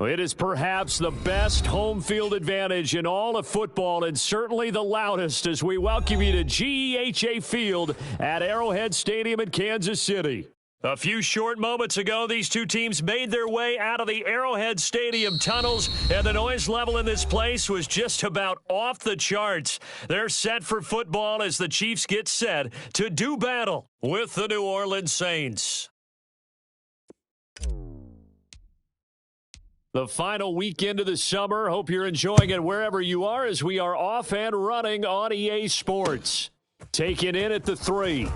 It is perhaps the best home field advantage in all of football and certainly the loudest as we welcome you to GEHA Field at Arrowhead Stadium in Kansas City. A few short moments ago, these two teams made their way out of the Arrowhead Stadium tunnels, and the noise level in this place was just about off the charts. They're set for football as the Chiefs get set to do battle with the New Orleans Saints. The final weekend of the summer. Hope you're enjoying it wherever you are as we are off and running on EA Sports. Taking in at the 3.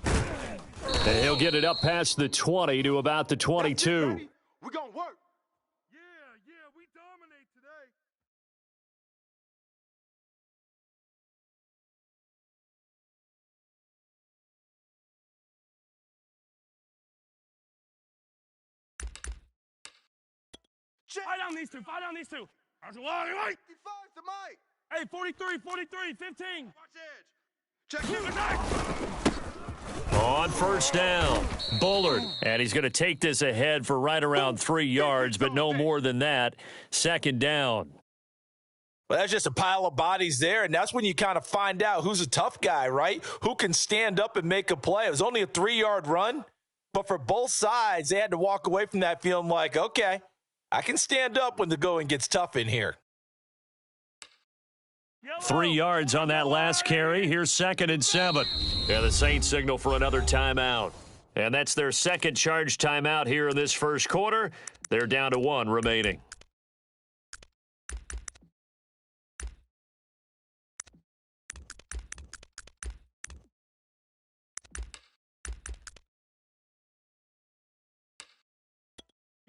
And he'll get it up past the 20 to about the 22. We're going to work. Yeah, we dominate today. Fight down these two. There's a lot of light. He finds the mic. Hey, 43, 15. Watch edge. Check you. On first down, Bullard. And he's going to take this ahead for right around 3 yards, but no more than that. Second down. Well, that's just a pile of bodies there, and that's when you kind of find out who's a tough guy, right? Who can stand up and make a play. It was only a 3-yard run, but for both sides, they had to walk away from that feeling like, okay, I can stand up when the going gets tough in here. 3 yards on that last carry. Here's 2nd and 7. Yeah, the Saints signal for another timeout. And that's their second charge timeout here in this first quarter. They're down to 1 remaining.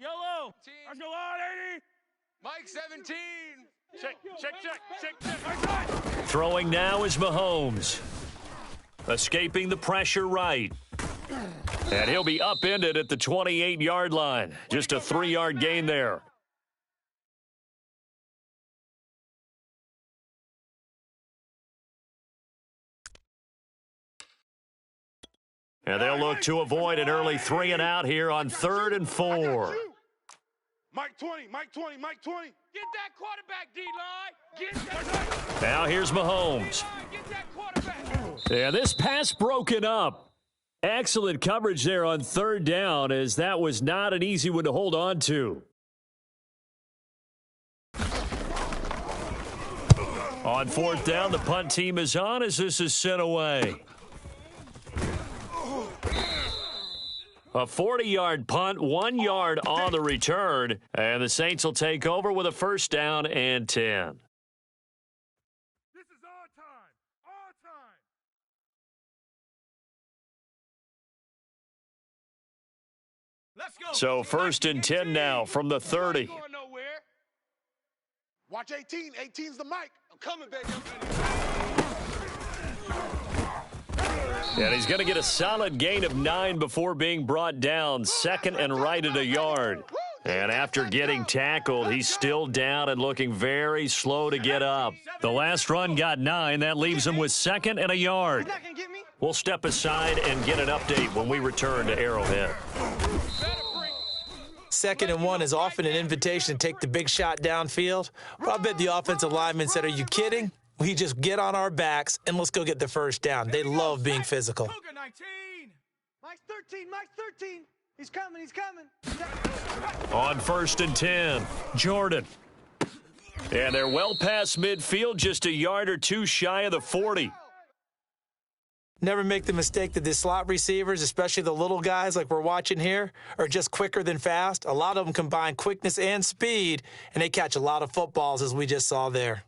Yellow. Let's go on, 80. Mike 17. Check. Throwing now is Mahomes. Escaping the pressure right. And he'll be upended at the 28-yard line. Just a 3-yard gain there. And they'll look to avoid an early 3 and out here on 3rd and 4. Mike 20. Get that quarterback, D-line. Now here's Mahomes. Get that quarterback. Yeah, this pass broken up. Excellent coverage there on 3rd down, as that was not an easy one to hold on to. On 4th down, the punt team is on as this is sent away. A 40-yard punt, 1 yard on the return, and the Saints will take over with a 1st down and 10. This is our time. Let's go. So 1st and 10 now from the 30. Going nowhere. Watch 18. 18's the mic. I'm coming, baby. And he's going to get a solid gain of 9 before being brought down. 2nd and right at a yard. And after getting tackled, he's still down and looking very slow to get up. The last run got 9. That leaves him with 2nd and a yard. We'll step aside and get an update when we return to Arrowhead. 2nd and 1 is often an invitation to take the big shot downfield. But I bet the offensive lineman said, are you kidding? We just get on our backs and let's go get the 1st down. They love being physical. Mike's 13. He's coming. On 1st and 10, Jordan. And they're well past midfield, just a yard or 2 shy of the 40. Never make the mistake that the slot receivers, especially the little guys like we're watching here, are just quicker than fast. A lot of them combine quickness and speed, and they catch a lot of footballs, as we just saw there.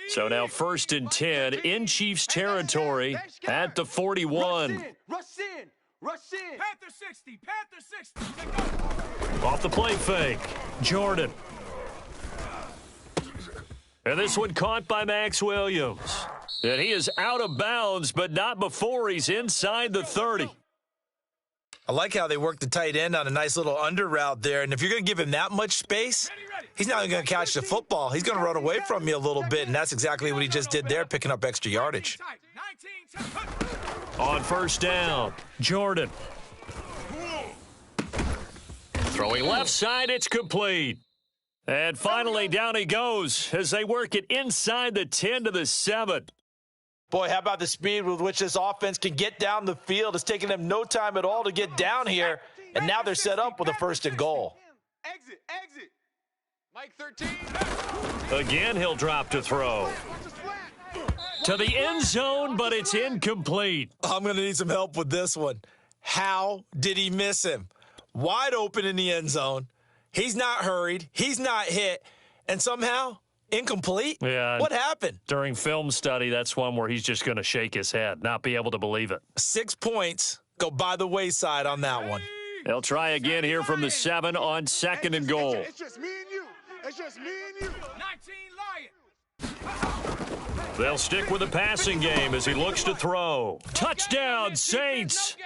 So now 1st and 10 in Chiefs territory at the 41. Rush in. Panther 60. Off the play fake, Jordan. And this one caught by Max Williams. And he is out of bounds, but not before he's inside the 30. I like how they work the tight end on a nice little under route there. And if you're going to give him that much space, he's not going to catch the football. He's going to run away from you a little bit, and that's exactly what he just did there, picking up extra yardage. On 1st down, Jordan. Throwing left side, it's complete. And finally, down he goes as they work it inside the 10 to the 7. Boy, how about the speed with which this offense can get down the field? It's taking them no time at all to get down here, and now they're set up with a 1st and goal. Exit. Mike 13. Again, he'll drop to throw. To the end zone, but it's incomplete. I'm going to need some help with this one. How did he miss him? Wide open in the end zone. He's not hurried. He's not hit. And somehow, incomplete? Yeah. What happened? During film study, that's one where he's just going to shake his head, not be able to believe it. 6 points go by the wayside on that one. They'll try again here from the 7 on 2nd and goal. It's just me and you. It's just me and you. 19 Lions. They'll stick with the passing game as he looks to throw. Touchdown, Saints!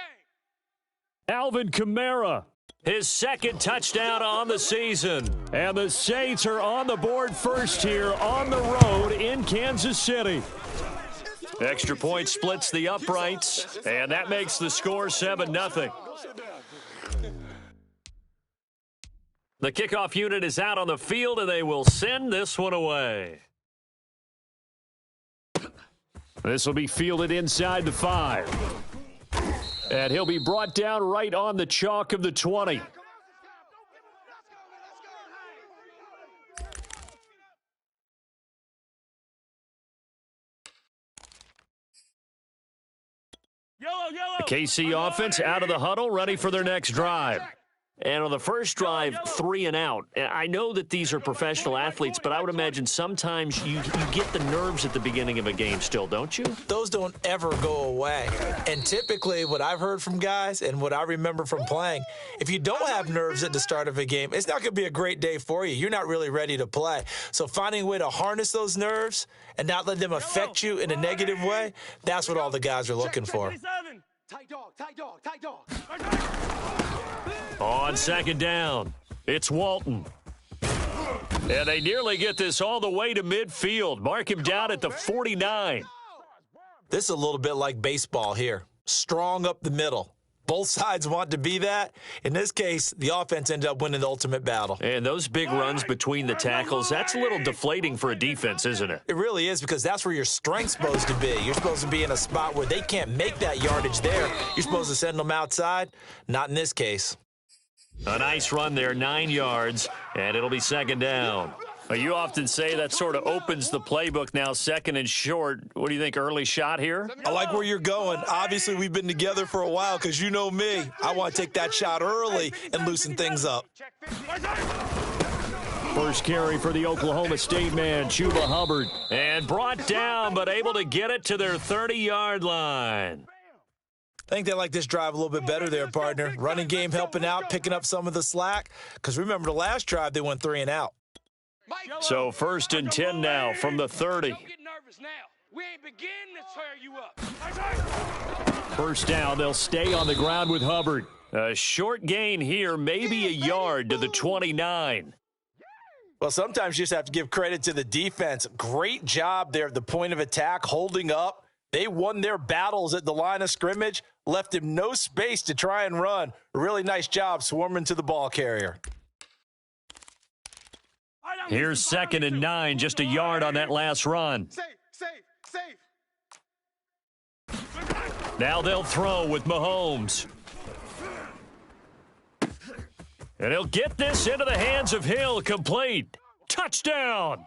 Alvin Kamara, his 2nd touchdown on the season. And the Saints are on the board first here on the road in Kansas City. Extra point splits the uprights, and that makes the score 7-0. The kickoff unit is out on the field, and they will send this one away. This will be fielded inside the 5. And he'll be brought down right on the chalk of the 20. The KC offense out of the huddle, ready for their next drive. And on the first drive, 3 and out. I know that these are professional athletes, but I would imagine sometimes you get the nerves at the beginning of a game still, don't you? Those don't ever go away. And typically what I've heard from guys and what I remember from playing, if you don't have nerves at the start of a game, it's not going to be a great day for you. You're not really ready to play. So finding a way to harness those nerves and not let them affect you in a negative way, that's what all the guys are looking for. Tight dog. On 2nd down, it's Walton. And they nearly get this all the way to midfield. Mark him down at the 49. This is a little bit like baseball here. Strong up the middle. Both sides want to be that. In this case, the offense ended up winning the ultimate battle. And those big runs between the tackles, that's a little deflating for a defense, isn't it? It really is, because that's where your strength's supposed to be. You're supposed to be in a spot where they can't make that yardage there. You're supposed to send them outside. Not in this case. A nice run there, 9 yards, and it'll be 2nd down. You often say that sort of opens the playbook now, 2nd and short. What do you think, early shot here? I like where you're going. Obviously, we've been together for a while because you know me. I want to take that shot early and loosen things up. First carry for the Oklahoma State man, Chuba Hubbard. And brought down, but able to get it to their 30-yard line. I think they like this drive a little bit better there, partner. Running game helping out, picking up some of the slack. Because remember, the last drive, they went 3 and out. So 1st and 10 now from the 30. Don't get nervous now. We ain't beginning to tear you up. First down, they'll stay on the ground with Hubbard. A short gain here, maybe a yard to the 29. Well, sometimes you just have to give credit to the defense. Great job there at the point of attack, holding up. They won their battles at the line of scrimmage, left him no space to try and run. A really nice job swarming to the ball carrier. Here's 2nd and 9, just a yard on that last run. Safe. Now they'll throw with Mahomes. And he'll get this into the hands of Hill, complete. Touchdown!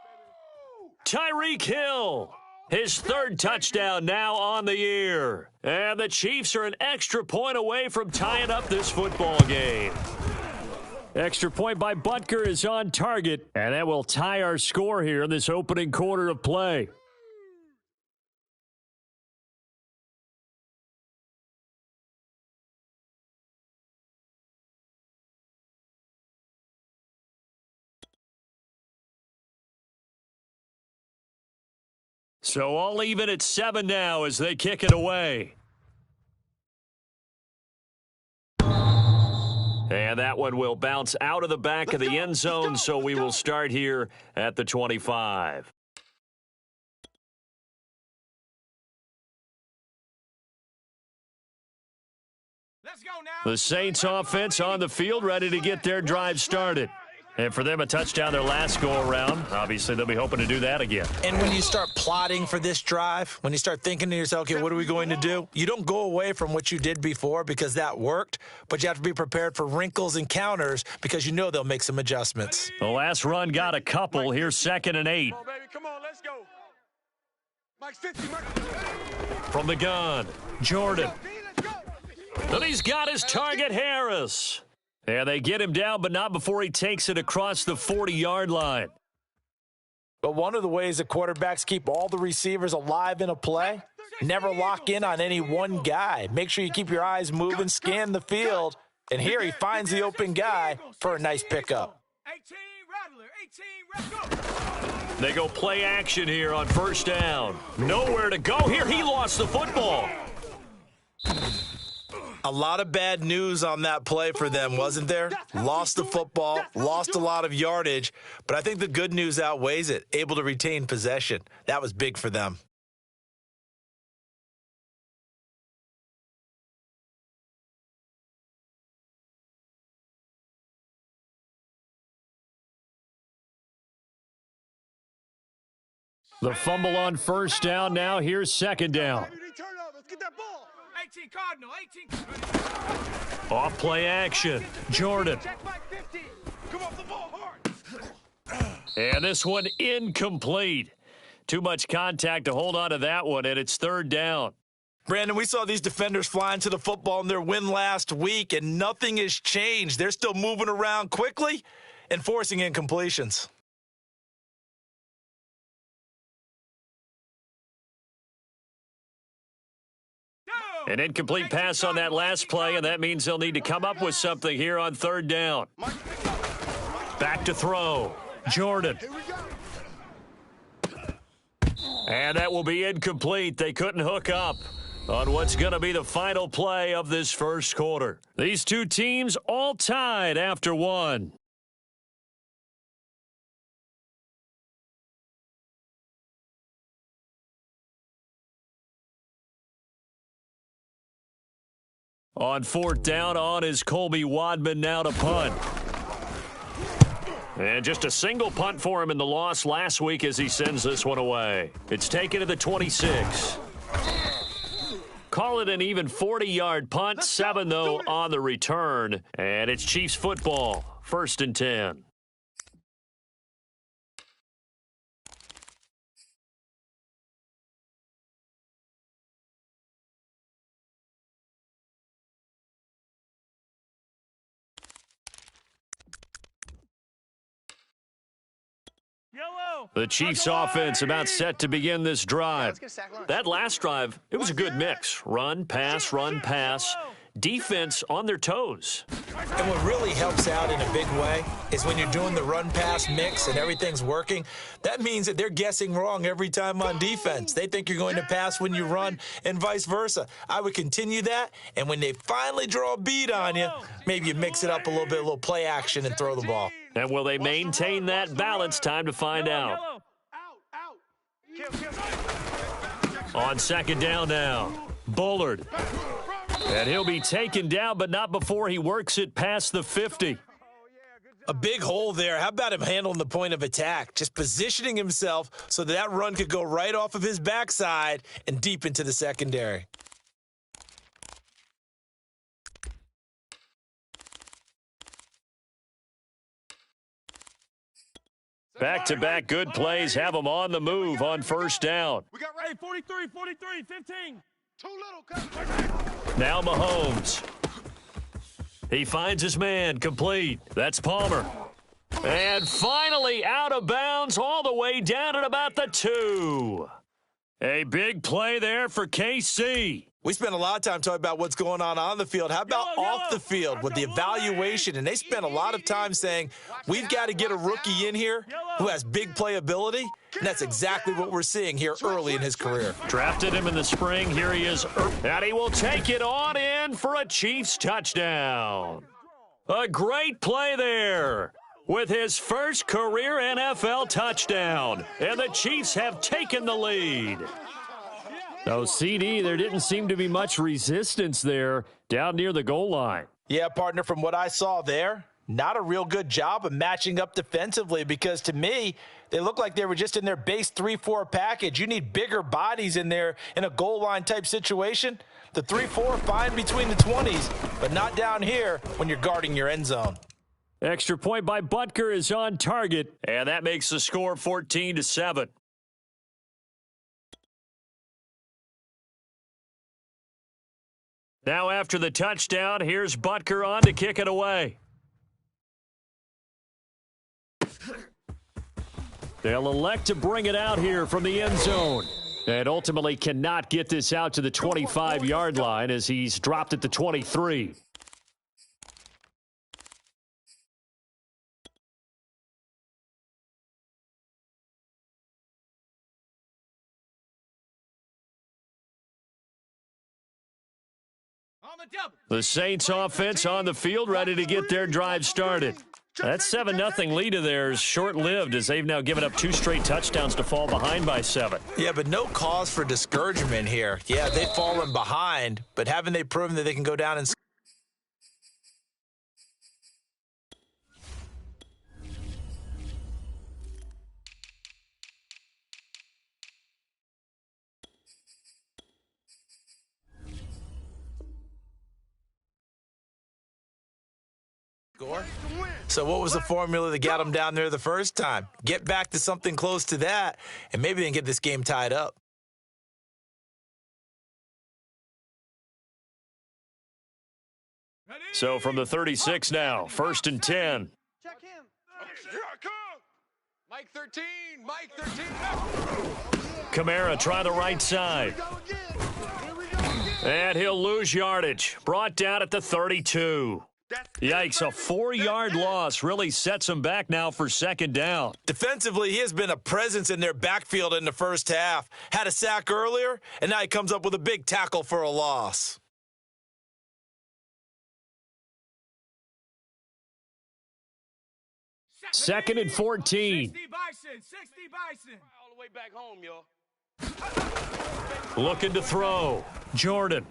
Tyreek Hill, his 3rd touchdown now on the year. And the Chiefs are an extra point away from tying up this football game. Extra point by Butker is on target, and that will tie our score here in this opening quarter of play. So all even at 7 now as they kick it away. And that one will bounce out of the back of the end zone, so we will start here at the 25. Let's go now. The Saints offense on the field, ready to get their drive started. And for them, a touchdown their last go-around. Obviously, they'll be hoping to do that again. And when you start plotting for this drive, when you start thinking to yourself, okay, what are we going to do? You don't go away from what you did before because that worked, but you have to be prepared for wrinkles and counters because you know they'll make some adjustments. The last run got a couple. Here's 2nd and 8. Come on, baby. Come on, let's go. Mike 50, Mike. From the gun, Jordan. Let's go. And he's got his target, Harris. And they get him down, but not before he takes it across the 40-yard line. But one of the ways that quarterbacks keep all the receivers alive in a play, never lock in on any one guy. Make sure you keep your eyes moving, scan the field, and here he finds the open guy for a nice pickup. 18, Rattler, 18, let's go. They go play action here on 1st down. Nowhere to go here. He lost the football. A lot of bad news on that play for them, wasn't there? Lost the football, lost a lot of yardage, but I think the good news outweighs it. Able to retain possession. That was big for them. The fumble on 1st down. Now here's 2nd down. Baby, turn over. Let's get that ball. 18, Cardinal, 18. Off play action. Jordan. Check Mike 50. Come off the ball hard. And this one incomplete. Too much contact to hold on to that one, and it's 3rd down. Brandon, we saw these defenders flying to the football in their win last week, and nothing has changed. They're still moving around quickly and forcing incompletions. An incomplete pass on that last play, and that means they'll need to come up with something here on 3rd down. Back to throw. Jordan. And that will be incomplete. They couldn't hook up on what's going to be the final play of this 1st quarter. These two teams all tied after 1. On 4th down, on is Colby Wadman now to punt. And just a single punt for him in the loss last week as he sends this one away. It's taken to the 26. Call it an even 40-yard punt. 7, though, on the return. And it's Chiefs football. 1st and 10. The Chiefs offense about set to begin this drive. That last drive, it was a good mix. Run, pass, defense on their toes. And what really helps out in a big way is when you're doing the run-pass mix and everything's working, that means that they're guessing wrong every time on defense. They think you're going to pass when you run and vice versa. I would continue that, and when they finally draw a beat on you, maybe you mix it up a little play action and throw the ball. And will they maintain that balance? Time to find out. On 2nd down now, Bullard. And he'll be taken down, but not before he works it past the 50. A big hole there. How about him handling the point of attack? Just positioning himself so that run could go right off of his backside and deep into the secondary. Back-to-back good plays have them on the move on 1st down. We got right. 43, 15. Too little. Now Mahomes. He finds his man, complete. That's Palmer. And finally out of bounds all the way down at about the 2. A big play there for KC. We spent a lot of time talking about what's going on the field. How about off the field with the evaluation? And they spent a lot of time saying, we've got to get a rookie in here who has big playability. And that's exactly what we're seeing here early in his career. Drafted him in the spring. Here he is. And he will take it on in for a Chiefs touchdown. A great play there with his first career NFL touchdown. And the Chiefs have taken the lead. So, CD, there didn't seem to be much resistance there down near the goal line. Yeah, partner, from what I saw there, not a real good job of matching up defensively because to me, they look like they were just in their base 3-4 package. You need bigger bodies in there in a goal line type situation. The 3-4 fine between the 20s, but not down here when you're guarding your end zone. Extra point by Butker is on target, and that makes the score 14-7. Now after the touchdown, here's Butker on to kick it away. They'll elect to bring it out here from the end zone. And ultimately cannot get this out to the 25-yard line as he's dropped at the 23. The Saints offense on the field ready to get their drive started. That 7-0 lead of theirs short-lived as they've now given up 2 straight touchdowns to fall behind by 7. Yeah, but no cause for discouragement here. Yeah, they've fallen behind, but haven't they proven that they can go down and score? So what was the formula that got them down there the first time? Get back to something close to that, and maybe they can get this game tied up. So from the 36 now, 1st and 10. Check him. Here I come. Mike 13. Mike 13. Kamara try the right side. And he'll lose yardage. Brought down at the 32. Yikes, a 4-yard loss really sets him back now for 2nd down. Defensively, he has been a presence in their backfield in the first half. Had a sack earlier, and now he comes up with a big tackle for a loss. Second and 14. 60 Bison. All the way back home, y'all. Looking to throw. Jordan.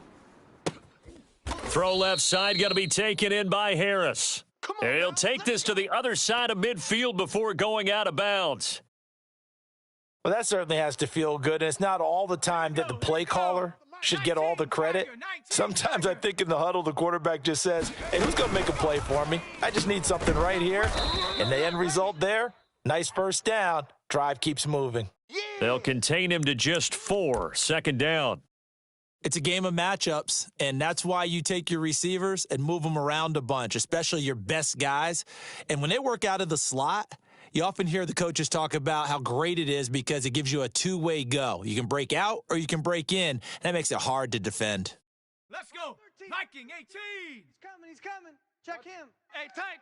Throw left side, going to be taken in by Harris. And he'll take this to the other side of midfield before going out of bounds. Well, that certainly has to feel good, and it's not all the time that the play caller should get all the credit. Sometimes I think in the huddle, the quarterback just says, hey, who's going to make a play for me? I just need something right here. And the end result there, nice first down. Drive keeps moving. They'll contain him to just 4, 2nd down. It's a game of matchups, and that's why you take your receivers and move them around a bunch, especially your best guys. And when they work out of the slot, you often hear the coaches talk about how great it is because it gives you a two-way go. You can break out or you can break in. That makes it hard to defend. Let's go. Viking 18. He's coming. Check him. Hey, tight.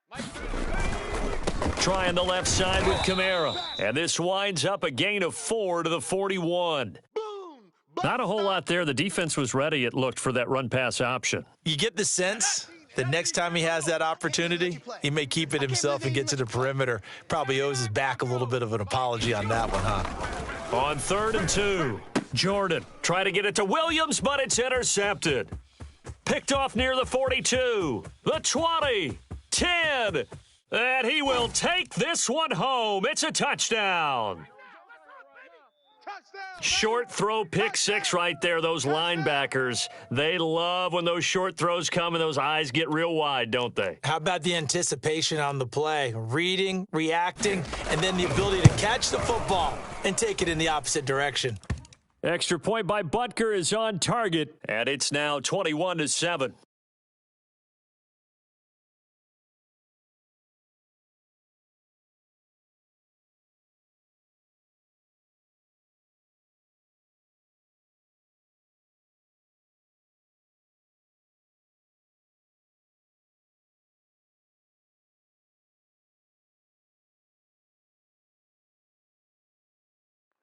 Mike 13. Trying the left side with Kamara. And this winds up a gain of 4 to the 41. Not a whole lot there. The defense was ready, it looked, for that run-pass option. You get the sense the next time he has that opportunity, he may keep it himself and get to the perimeter. Probably owes his back a little bit of an apology on that one, huh? On 3rd and 2, Jordan try to get it to Williams, but it's intercepted. Picked off near the 42, the 20, 10, and he will take this one home. It's a touchdown. Short throw, pick 6 right there. Those linebackers, they love when those short throws come and those eyes get real wide, don't they? How about the anticipation on the play? Reading, reacting, and then the ability to catch the football and take it in the opposite direction. Extra point by Butker is on target, and it's now 21-7.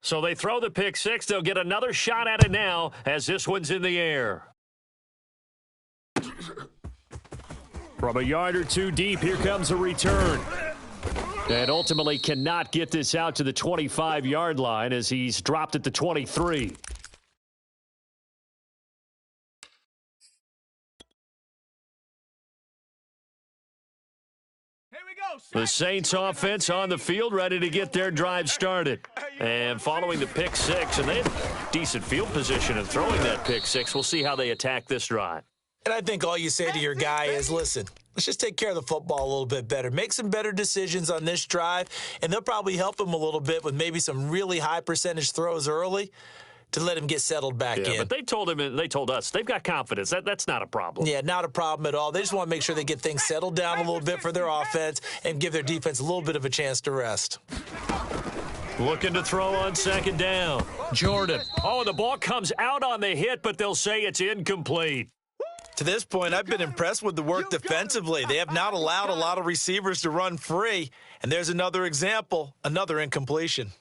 So they throw the pick 6. They'll get another shot at it now as this one's in the air. From a yard or 2 deep, here comes a return. And ultimately cannot get this out to the 25-yard line as he's dropped at the 23. The Saints offense on the field, ready to get their drive started. And following the pick six, and they had decent field position in throwing that pick six. We'll see how they attack this drive. And I think all you say to your guy is, listen, let's just take care of the football a little bit better. Make some better decisions on this drive, and they'll probably help him a little bit with maybe some really high percentage throws early to let him get settled back in. But they told him, and they told us, they've got confidence. That's not a problem. Yeah, not a problem at all. They just want to make sure they get things settled down a little bit for their offense and give their defense a little bit of a chance to rest. Looking to throw on second down. Jordan. Oh, and the ball comes out on the hit, but they'll say it's incomplete. To this point, I've been impressed with the work defensively. They have not allowed a lot of receivers to run free. And there's another example, another incompletion.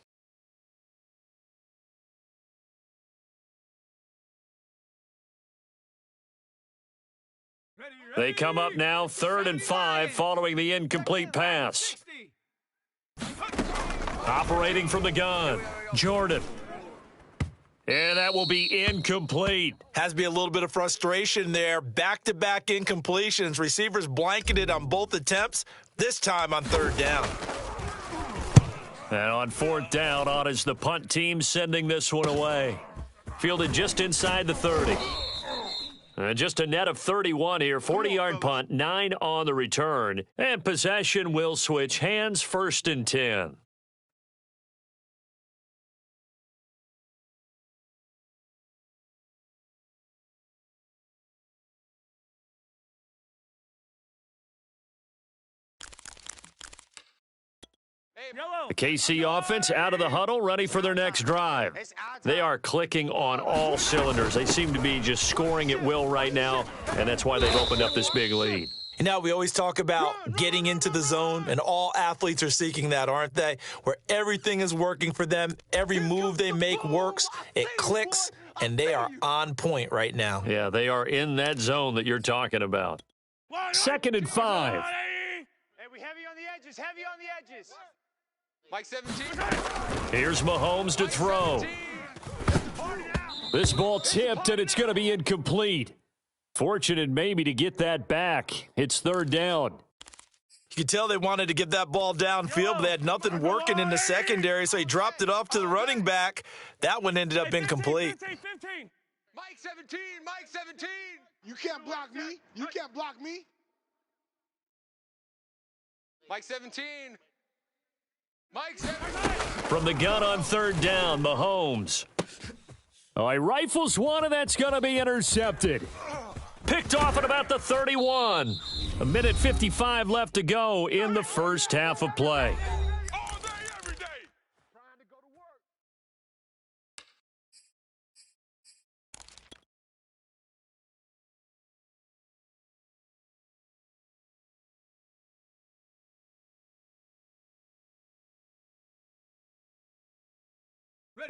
They come up now 3rd and 5 following the incomplete pass. Operating from the gun, Jordan. And that will be incomplete. Has to be a little bit of frustration there. Back-to-back incompletions. Receivers blanketed on both attempts, this time on 3rd down. And on 4th down, on is the punt team sending this one away. Fielded just inside the 30. Just a net of 31 here. 40-yard punt, 9 on the return. And possession will switch hands, 1st and 10. The KC offense out of the huddle, ready for their next drive. They are clicking on all cylinders. They seem to be just scoring at will right now, and that's why they've opened up this big lead. You know, we always talk about getting into the zone, and all athletes are seeking that, aren't they? Where everything is working for them, every move they make works, it clicks, and they are on point right now. Yeah, they are in that zone that you're talking about. 2nd and 5. Hey, we heavy on the edges, heavy on the edges. Mike 17. Here's Mahomes to throw. This ball tipped, and it's going to be incomplete. Fortunate maybe to get that back. It's 3rd down. You could tell they wanted to get that ball downfield, but they had nothing working in the secondary, so he dropped it off to the running back. That one ended up incomplete. 15. Mike 17. Mike 17. You can't block me. You can't block me. Mike 17. Mike 17. From the gun on 3rd down, Mahomes. Oh, he rifles one, and that's going to be intercepted. Picked off at about the 31. 1:55 left to go in the first half of play. All day, every day. Trying to go to work.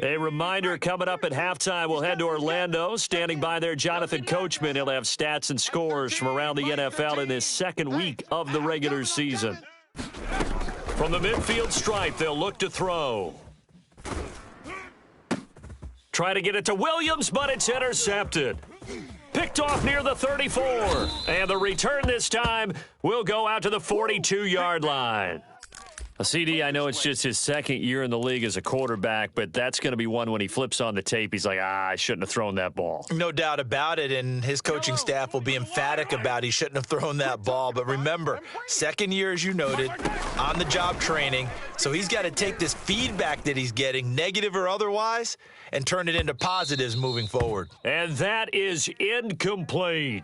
A reminder, coming up at halftime, we'll head to Orlando. Standing by there, Jonathan Coachman. He'll have stats and scores from around the NFL in this 2nd week of the regular season. From the midfield stripe, they'll look to throw. Try to get it to Williams, but it's intercepted. Picked off near the 34. And the return this time will go out to the 42-yard line. CD, I know it's just his 2nd year in the league as a quarterback, but that's going to be one when he flips on the tape. He's like, I shouldn't have thrown that ball. No doubt about it, and his coaching staff will be emphatic about he shouldn't have thrown that ball. But remember, 2nd year, as you noted, on-the-job training, so he's got to take this feedback that he's getting, negative or otherwise, and turn it into positives moving forward. And that is incomplete.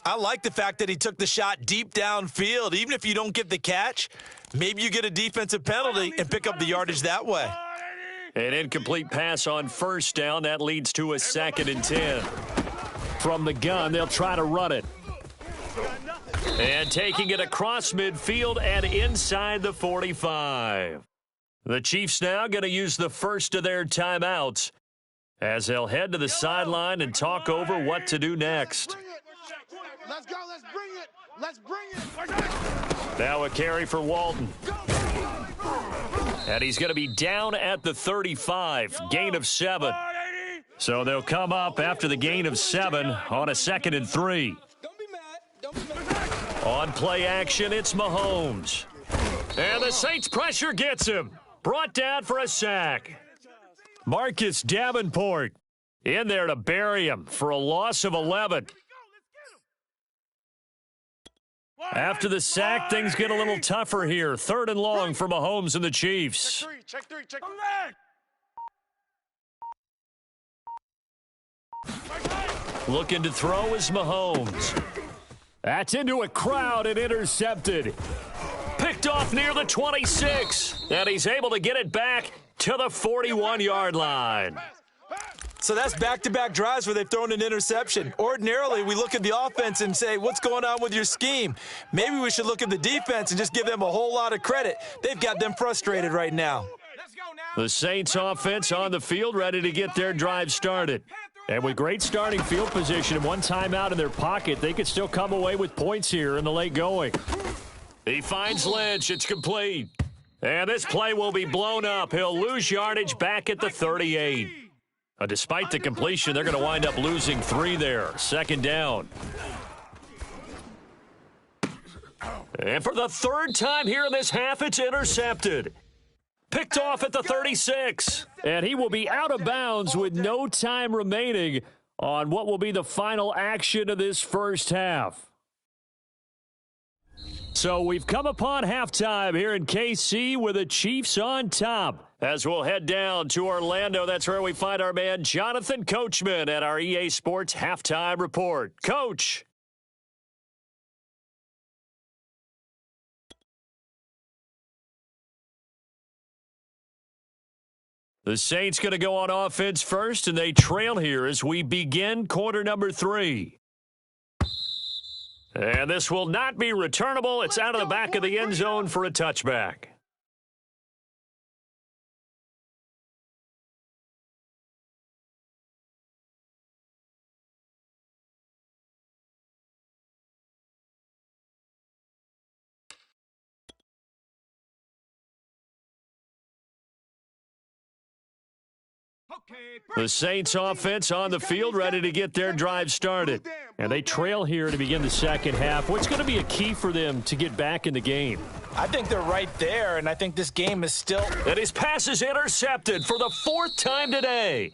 I like the fact that he took the shot deep downfield. Even if you don't get the catch, maybe you get a defensive penalty and pick up the yardage that way. An incomplete pass on 1st down. That leads to a 2nd and 10. From the gun, they'll try to run it. And taking it across midfield and inside the 45. The Chiefs now going to use the first of their timeouts as they'll head to the sideline and talk over what to do next. Let's go. Let's bring it. Let's bring it. Now a carry for Walton. And he's going to be down at the 35. Gain of 7. So they'll come up after the gain of 7 on a 2nd and 3. Don't be mad. Don't be mad. On play action, it's Mahomes. And the Saints pressure gets him. Brought down for a sack. Marcus Davenport in there to bury him for a loss of 11. After the sack, things get a little tougher here. 3rd and long for Mahomes and the Chiefs. Check three. Looking to throw is Mahomes. That's into a crowd and intercepted. Picked off near the 26. And he's able to get it back to the 41-yard line. So that's back-to-back drives where they've thrown an interception. Ordinarily, we look at the offense and say, what's going on with your scheme? Maybe we should look at the defense and just give them a whole lot of credit. They've got them frustrated right now. The Saints offense on the field, ready to get their drive started. And with great starting field position and one timeout in their pocket, they could still come away with points here in the late going. He finds Lynch. It's complete. And this play will be blown up. He'll lose yardage back at the 38. Despite the completion, they're going to wind up losing 3 there. 2nd down. And for the 3rd time here in this half, it's intercepted. Picked off at the 36. And he will be out of bounds with no time remaining on what will be the final action of this first half. So we've come upon halftime here in KC with the Chiefs on top. As we'll head down to Orlando, that's where we find our man Jonathan Coachman at our EA Sports Halftime Report. Coach. The Saints going to go on offense first, and they trail here as we begin quarter number 3. And this will not be returnable. It's out of the back of the end zone for a touchback. The Saints offense on the field, ready to get their drive started. And they trail here to begin the second half. What's going to be a key for them to get back in the game? I think they're right there, and I think this game is still... And his pass is intercepted for the 4th time today.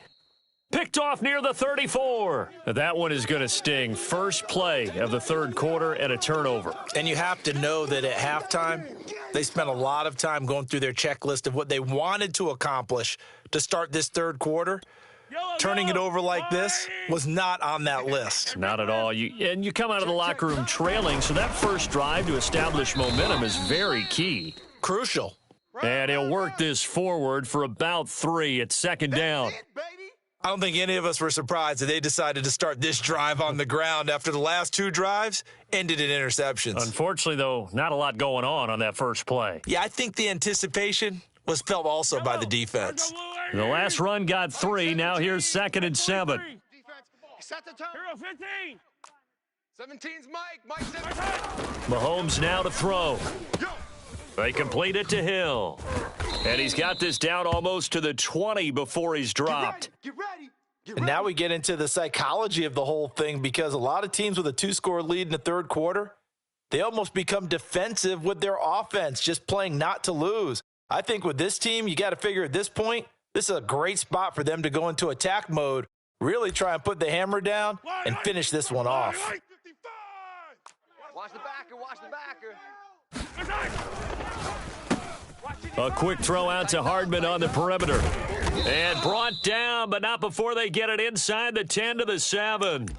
Picked off near the 34. That one is going to sting. First play of the 3rd quarter and a turnover. And you have to know that at halftime, they spent a lot of time going through their checklist of what they wanted to accomplish to start this 3rd quarter. Turning it over like this was not on that list. Not at all. You come out of the locker room trailing, so that first drive to establish momentum is very key. Crucial. And he'll work this forward for about 3 at 2nd down. I don't think any of us were surprised that they decided to start this drive on the ground after the last 2 drives ended in interceptions. Unfortunately, though, not a lot going on that first play. Yeah, I think the anticipation was felt also by the defense. The last run got 3. Now here's 2nd and 7. Set the tone. 15. 17's Mike 17. Mahomes now to throw. They complete it to Hill. And he's got this down almost to the 20 before he's dropped. Get ready. And now we get into the psychology of the whole thing, because a lot of teams with a 2-score lead in the 3rd quarter, they almost become defensive with their offense, just playing not to lose. I think with this team, you got to figure at this point, this is a great spot for them to go into attack mode, really try and put the hammer down and finish this one off. Watch the backer. Watch the backer. A quick throw out to Hardman on the perimeter. And brought down, but not before they get it inside the 10 to the 7.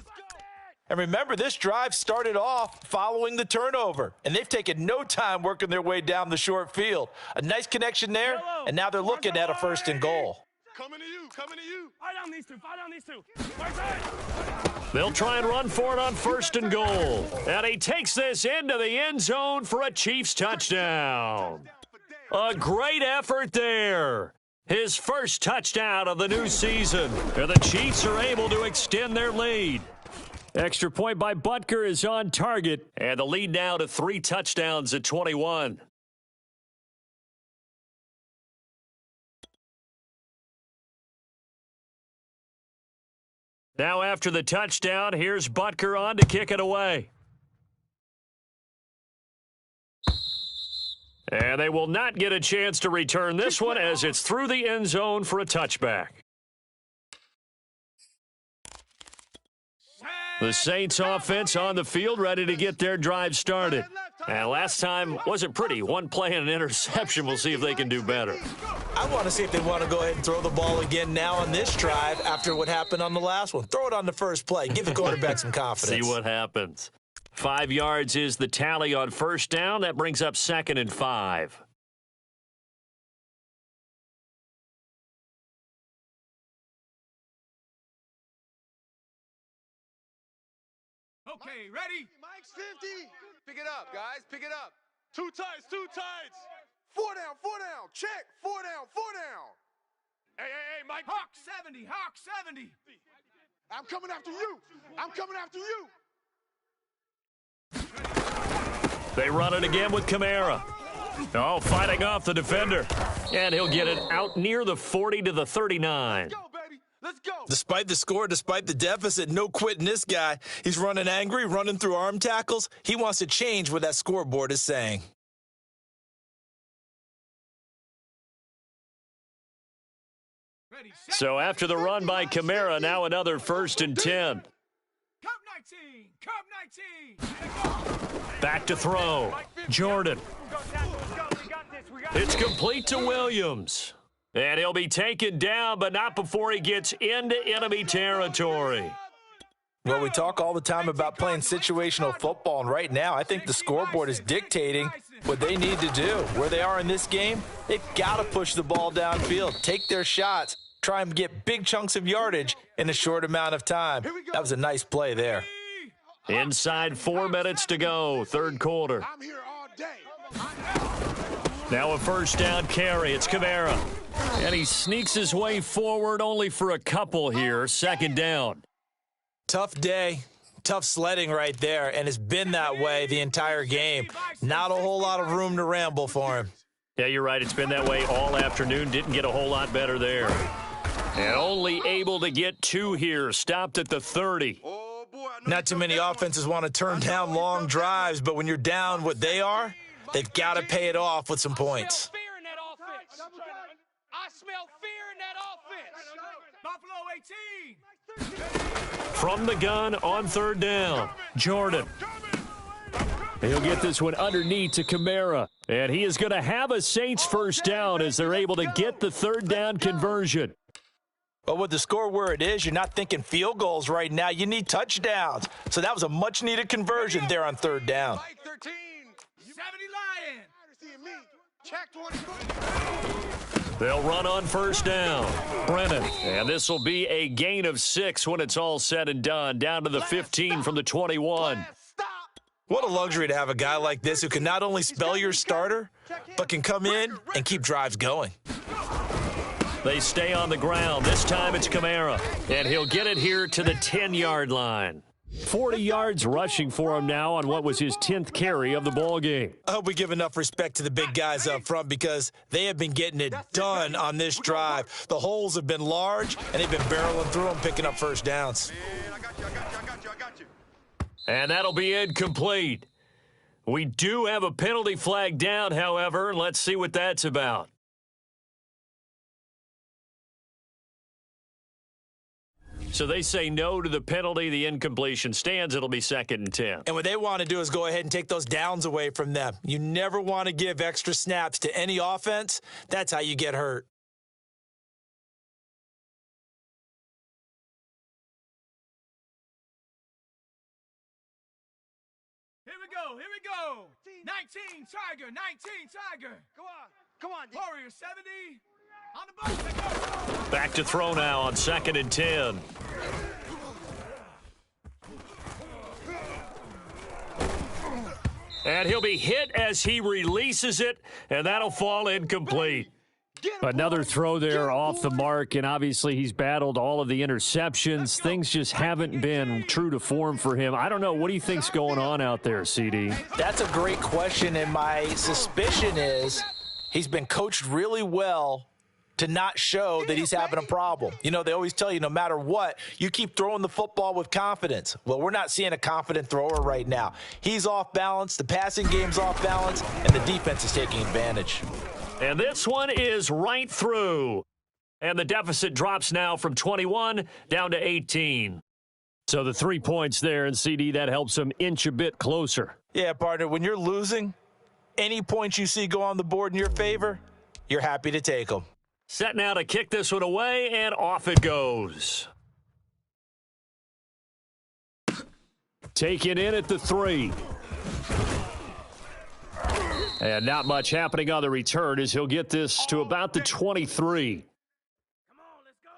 And remember, this drive started off following the turnover, and they've taken no time working their way down the short field. A nice connection there, and now they're looking at a 1st and goal. Coming to you. Fight on these two. Right side. They'll try and run for it on 1st and goal. And he takes this into the end zone for a Chiefs touchdown. A great effort there. His first touchdown of the new season. And the Chiefs are able to extend their lead. Extra point by Butker is on target. And the lead now to 3 touchdowns at 21. Now after the touchdown, here's Butker on to kick it away. And they will not get a chance to return this one as it's through the end zone for a touchback. The Saints offense on the field ready to get their drive started. And last time wasn't pretty. One play and an interception. We'll see if they can do better. I want to see if they want to go ahead and throw the ball again now on this drive after what happened on the last one. Throw it on the first play. Give the quarterback some confidence. See what happens. 5 yards is the tally on first down. That brings up 2nd and 5. Okay, ready? Mike's 50. Pick it up, guys. Pick it up. Two tights, two tights. 4 down, 4 down. Check. 4 down, 4 down. Hey, Mike. Hawk 70, Hawk 70. I'm coming after you. I'm coming after you. They run it again with Kamara. Oh, fighting off the defender. And he'll get it out near the 40 to the 39. Let's go, baby. Let's go. Despite the score, despite the deficit, no quitting this guy. He's running angry, running through arm tackles. He wants to change what that scoreboard is saying. Ready, So after the run by Kamara, now another 1st and 10. Cup 19, Cup 19. Back to throw. Jordan. It's complete to Williams. And he'll be taken down, but not before he gets into enemy territory. Well, we talk all the time about playing situational football, and right now I think the scoreboard is dictating what they need to do. Where they are in this game, they've got to push the ball downfield, take their shots, try and get big chunks of yardage in a short amount of time. That was a nice play there. Inside 4 minutes to go, 3rd quarter. I'm here all day. Now a 1st down carry. It's Kamara. And he sneaks his way forward only for a couple here. 2nd down. Tough day, tough sledding right there, and it's been that way the entire game. Not a whole lot of room to ramble for him. Yeah, you're right. It's been that way all afternoon. Didn't get a whole lot better there. And only able to get 2 here. Stopped at the 30. Not too many offenses want to turn down long drives, but when you're down what they are, they've got to pay it off with some points. I smell fear in that offense. Buffalo 18. From the gun on 3rd down. Jordan. He'll get this one underneath to Kamara. And he is going to have a Saints 1st down as they're able to get the 3rd down conversion. But with the score where it is, you're not thinking field goals right now. You need touchdowns. So that was a much-needed conversion there on 3rd down. Mike 13. 70 Lion. Seeing me. Check 20. They'll run on 1st down. Brennan. And this will be a gain of 6 when it's all said and done. Down to the 15 from the 21. What a luxury to have a guy like this who can not only spell your starter, but can come in and keep drives going. They stay on the ground. This time it's Kamara. And he'll get it here to the 10-yard line. 40 yards rushing for him now on what was his 10th carry of the ball game. I hope we give enough respect to the big guys up front because they have been getting it done on this drive. The holes have been large, and they've been barreling through them, picking up 1st downs. And that'll be incomplete. We do have a penalty flag down, however, and let's see what that's about. So they say no to the penalty. The incompletion stands. It'll be 2nd and 10. And what they want to do is go ahead and take those downs away from them. You never want to give extra snaps to any offense. That's how you get hurt. Here we go. 19 Tiger, 19 Tiger. Come on. Warrior 70. On the ball. Back to throw now on 2nd and 10. And he'll be hit as he releases it, and that'll fall incomplete. Another throw there off the mark, and obviously he's battled all of the interceptions. Things just haven't been true to form for him. I don't know. What do you think's going on out there, CD? That's a great question, and my suspicion is he's been coached really well to not show that he's having a problem. You know, they always tell you no matter what, you keep throwing the football with confidence. Well, we're not seeing a confident thrower right now. He's off balance, the passing game's off balance, and the defense is taking advantage. And this one is right through. And the deficit drops now from 21 down to 18. So the 3 points there, and CD, that helps them inch a bit closer. Yeah, partner, when you're losing, any points you see go on the board in your favor, you're happy to take them. Set now to kick this one away, and off it goes. Taken in at the 3. And not much happening on the return as he'll get this to about the 23. Come on, let's go.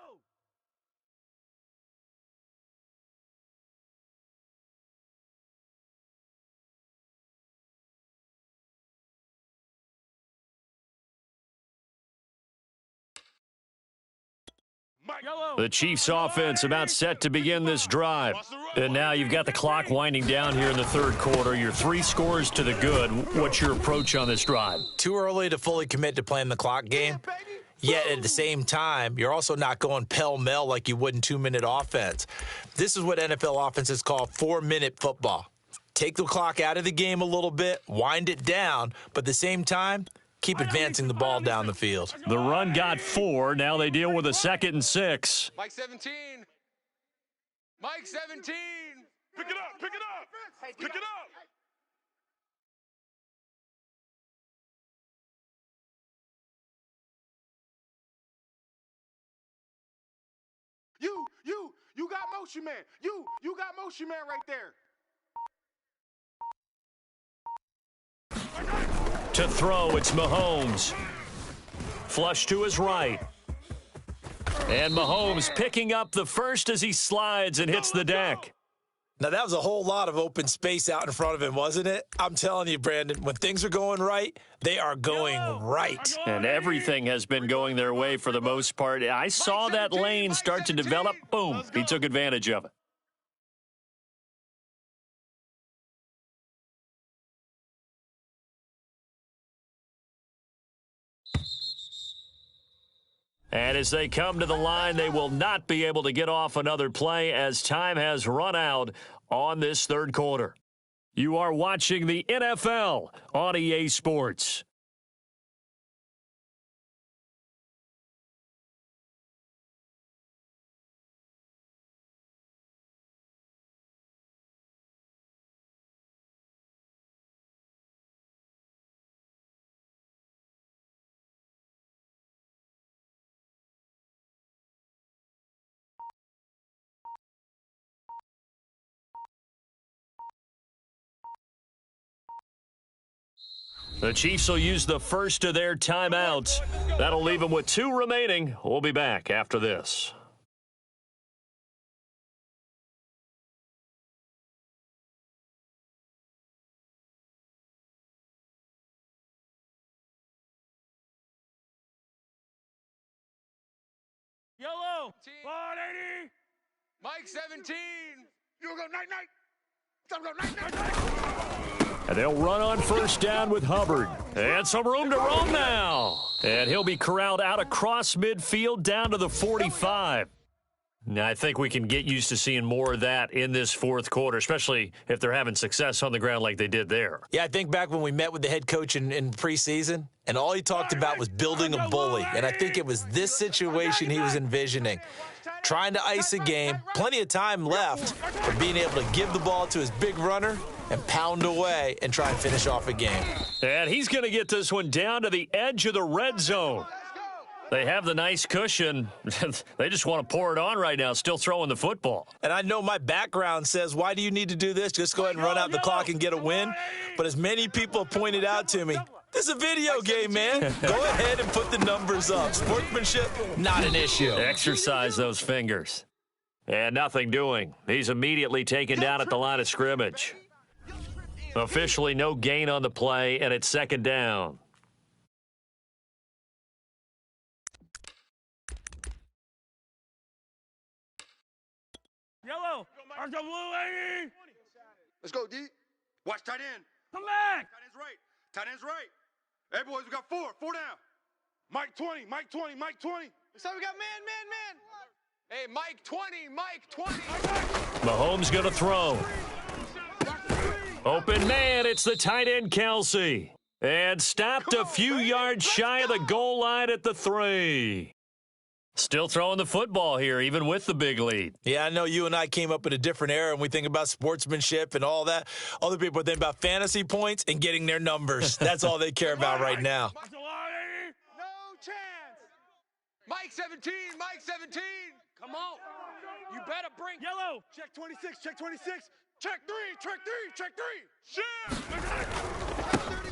The Chiefs offense about set to begin this drive. And now you've got the clock winding down here in the third quarter. Your 3 scores to the good. What's your approach on this drive? Too early to fully commit to playing the clock game. Yet at the same time, you're also not going pell-mell like you would in 2-minute offense. This is what NFL offenses call 4-minute football. Take the clock out of the game a little bit, wind it down, but at the same time, keep advancing the ball down the field. The run got 4. Now they deal with a 2nd and 6. Mike 17. Mike 17. Pick it up. Pick it up. Pick it up. You got motion man. You got motion man right there. To throw, it's Mahomes. Flush to his right. And Mahomes picking up the first as he slides and hits the deck. Now, that was a whole lot of open space out in front of him, wasn't it? I'm telling you, Brandon, when things are going right, they are going right. And everything has been going their way for the most part. I saw that lane start to develop. Boom. He took advantage of it. And as they come to the line, they will not be able to get off another play as time has run out on this third quarter. You are watching the NFL on EA Sports. The Chiefs will use the first of their timeouts. That'll leave them with 2 remaining. We'll be back after this. Yellow. 180. Mike 17. You go night night. Go night night. And they'll run on first down with Hubbard. And some room to roam now. And he'll be corralled out across midfield down to the 45. Now, I think we can get used to seeing more of that in this fourth quarter, especially if they're having success on the ground like they did there. Yeah, I think back when we met with the head coach in preseason, and all he talked about was building a bully. And I think it was this situation he was envisioning. Trying to ice a game, plenty of time left, but being able to give the ball to his big runner and pound away and try and finish off a game. And he's going to get this one down to the edge of the red zone. They have the nice cushion. They just want to pour it on right now, still throwing the football. And I know my background says, why do you need to do this? Just go ahead and run out the clock and get a win. But as many people have pointed out to me, this is a video game, man. Go ahead and put the numbers up. Sportsmanship, not an issue. Exercise those fingers. And nothing doing. He's immediately taken down at the line of scrimmage. Officially no gain on the play, and it's second down. Yellow. RW80. Let's go, D. Watch tight end. Come back. Tight end's right. Tight end's right. Hey, boys, we got 4. 4 down. Mike 20, Mike 20, Mike 20. So we got man. Hey, Mike 20, Mike 20. Mahomes going to throw. Open man, it's the tight end, Kelsey. And stopped a few yards shy of the goal line at the 3. Still throwing the football here, even with the big lead. Yeah, I know you and I came up in a different era, and we think about sportsmanship and all that. Other people are thinking about fantasy points and getting their numbers. That's all they care about right now. No chance. Mike 17, Mike 17. Come on. You better bring. Yellow. Check 26, check 26. Check 3, check 3, check 3. Shit.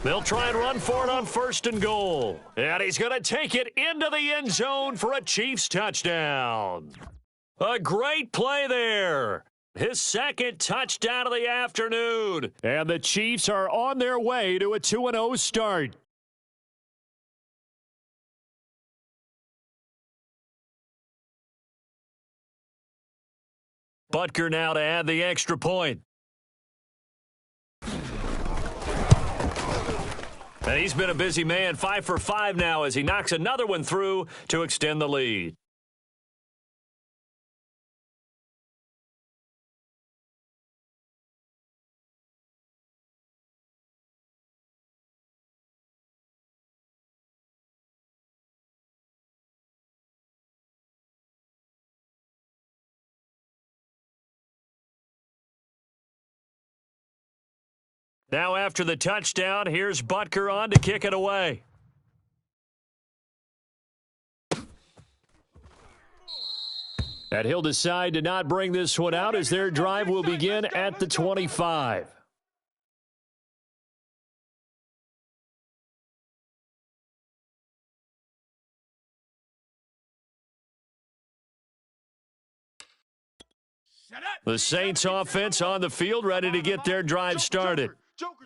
They'll try and run for it on 1st and goal. And he's going to take it into the end zone for a Chiefs touchdown. A great play there. His 2nd touchdown of the afternoon. And the Chiefs are on their way to a 2-0 start. Butker now to add the extra point. And he's been a busy man, 5 for 5 now as he knocks another one through to extend the lead. Now after the touchdown, here's Butker on to kick it away. And he'll decide to not bring this one out as their drive will begin at the 25. The Saints offense on the field ready to get their drive started.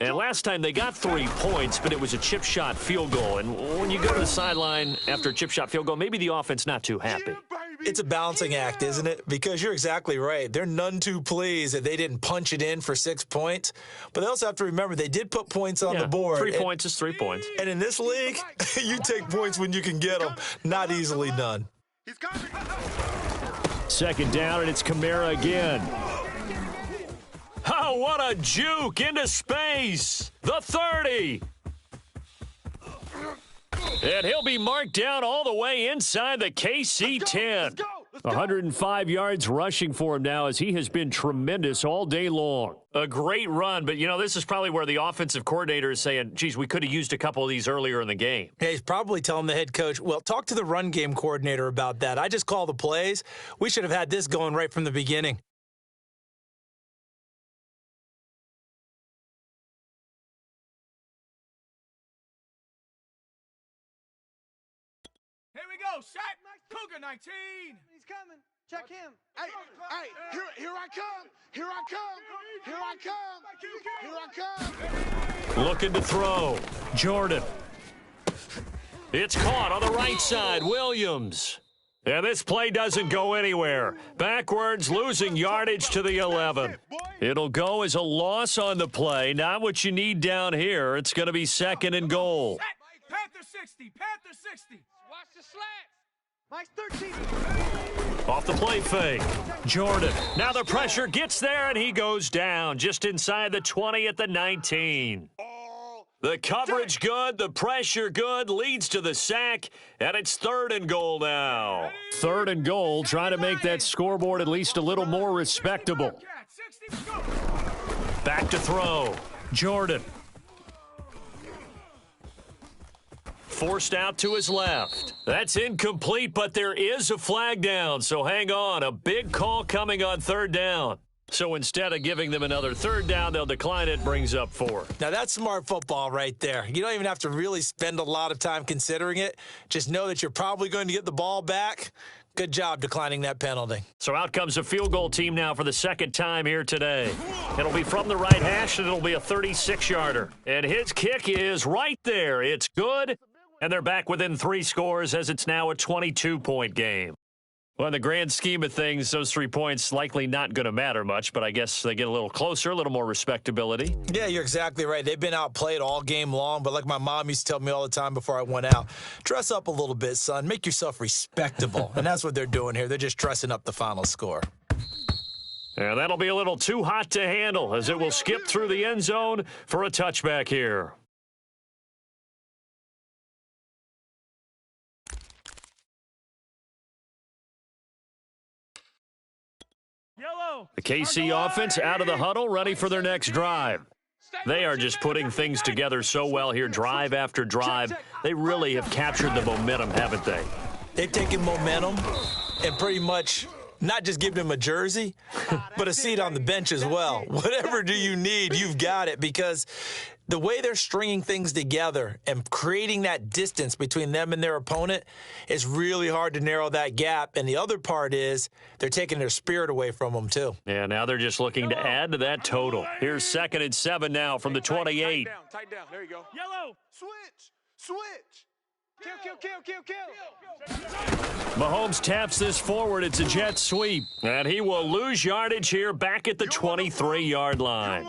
And last time they got 3 points, but it was a chip shot field goal. And when you go to the sideline after a chip shot field goal, maybe the offense not too happy. It's a balancing act, isn't it? Because you're exactly right. They're none too pleased that they didn't punch it in for 6 points. But they also have to remember they did put points on the board. 3 points is 3 points. And in this league, you take points when you can get them. Not easily done. He's coming. 2nd down, and it's Kamara again. Oh, what a juke into space. The 30. And he'll be marked down all the way inside the KC 10. 105 yards rushing for him now as he has been tremendous all day long. A great run, but, you know, this is probably where the offensive coordinator is saying, geez, we could have used a couple of these earlier in the game. Yeah, he's probably telling the head coach, well, talk to the run game coordinator about that. I just call the plays. We should have had this going right from the beginning. Here we go. Shaq. Cougar 19. He's coming. Check him. Hey, here I come. Here I come. Here I come. Here I come. Looking to throw. Jordan. It's caught on the right side. Williams. And this play doesn't go anywhere. Backwards, losing yardage to the 11. It'll go as a loss on the play. Not what you need down here. It's going to be 2nd and goal. Panther 60. Panther 60. Watch the slats. Mike's 13. Off the play fake. Jordan. Now the pressure gets there, and he goes down just inside the 20 at the 19. The coverage good, the pressure good, leads to the sack, and it's 3rd and goal now. 3rd and goal, trying to make that scoreboard at least a little more respectable. Back to throw. Jordan. Forced out to his left. That's incomplete, but there is a flag down, so hang on. A big call coming on 3rd down. So instead of giving them another 3rd down, they'll decline it, brings up 4. Now, that's smart football right there. You don't even have to really spend a lot of time considering it. Just know that you're probably going to get the ball back. Good job declining that penalty. So out comes a field goal team now for the 2nd time here today. It'll be from the right hash, and it'll be a 36-yarder. And his kick is right there. It's good, and they're back within 3 scores as it's now a 22-point game. Well, in the grand scheme of things, those 3 points likely not going to matter much, but I guess they get a little closer, a little more respectability. Yeah, you're exactly right. They've been outplayed all game long, but like my mom used to tell me all the time before I went out, dress up a little bit, son. Make yourself respectable. And that's what they're doing here. They're just dressing up the final score. And that'll be a little too hot to handle as it will skip through the end zone for a touchback here. The KC offense out of the huddle, ready for their next drive. They are just putting things together so well here, drive after drive. They really have captured the momentum, haven't they? They've taken momentum and pretty much not just given him a jersey, but a seat on the bench as well. Whatever do you need, you've got it, because the way they're stringing things together and creating that distance between them and their opponent is really hard to narrow that gap. And the other part is they're taking their spirit away from them, too. Yeah, now they're just looking to add to that total. Here's 2nd and 7 now from the 28. Tight down. There you go. Yellow. Switch. Kill. Mahomes taps this forward. It's a jet sweep. And he will lose yardage here back at the 23-yard line.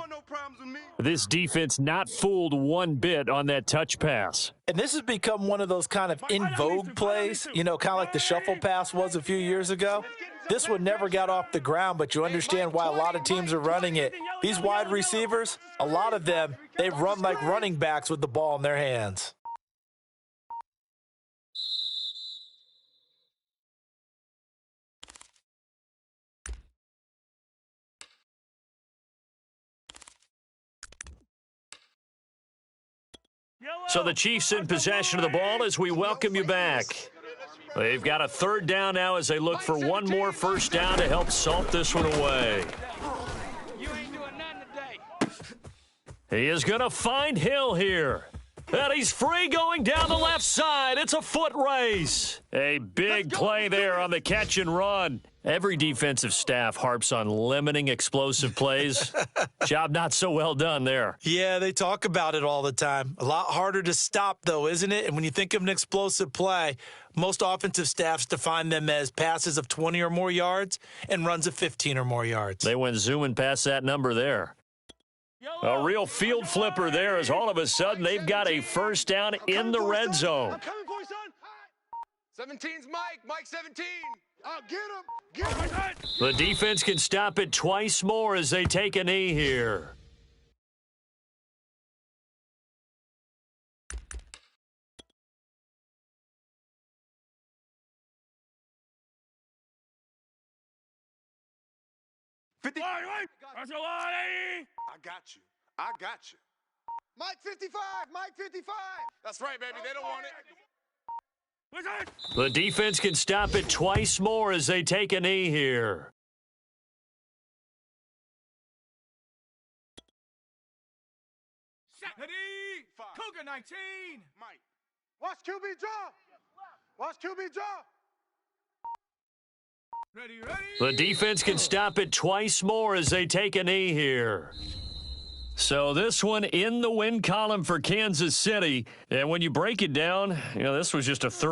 This defense not fooled one bit on that touch pass. And this has become one of those kind of in vogue plays, kind of like the shuffle pass was a few years ago. This one never got off the ground, but you understand why a lot of teams are running it. These wide receivers, a lot of them, they run like running backs with the ball in their hands. So the Chiefs in possession of the ball as we welcome you back. They've got a 3rd down now as they look for one more first down to help salt this one away. You ain't doing nothing today. He is going to find Hill here. And he's free going down the left side. It's a foot race. A big play there on the catch and run. Every defensive staff harps on limiting explosive plays. Job not so well done there. Yeah, they talk about it all the time. A lot harder to stop, though, isn't it? And when you think of an explosive play, most offensive staffs define them as passes of 20 or more yards and runs of 15 or more yards. They went zooming past that number there. A real field flipper there as all of a sudden they've got a first down in the red zone. I'm coming for you, son. 17's Mike. Mike 17. Get him. The defense can stop it twice more as they take a knee here. I got you. Mike 55. That's right, baby. They don't want it. The defense can stop it twice more as they take a knee here. Ready. Cougar 19. Mike. Watch QB draw. Ready. The defense can stop it twice more as they take a knee here. So this one in the win column for Kansas City. And when you break it down, this was just a third.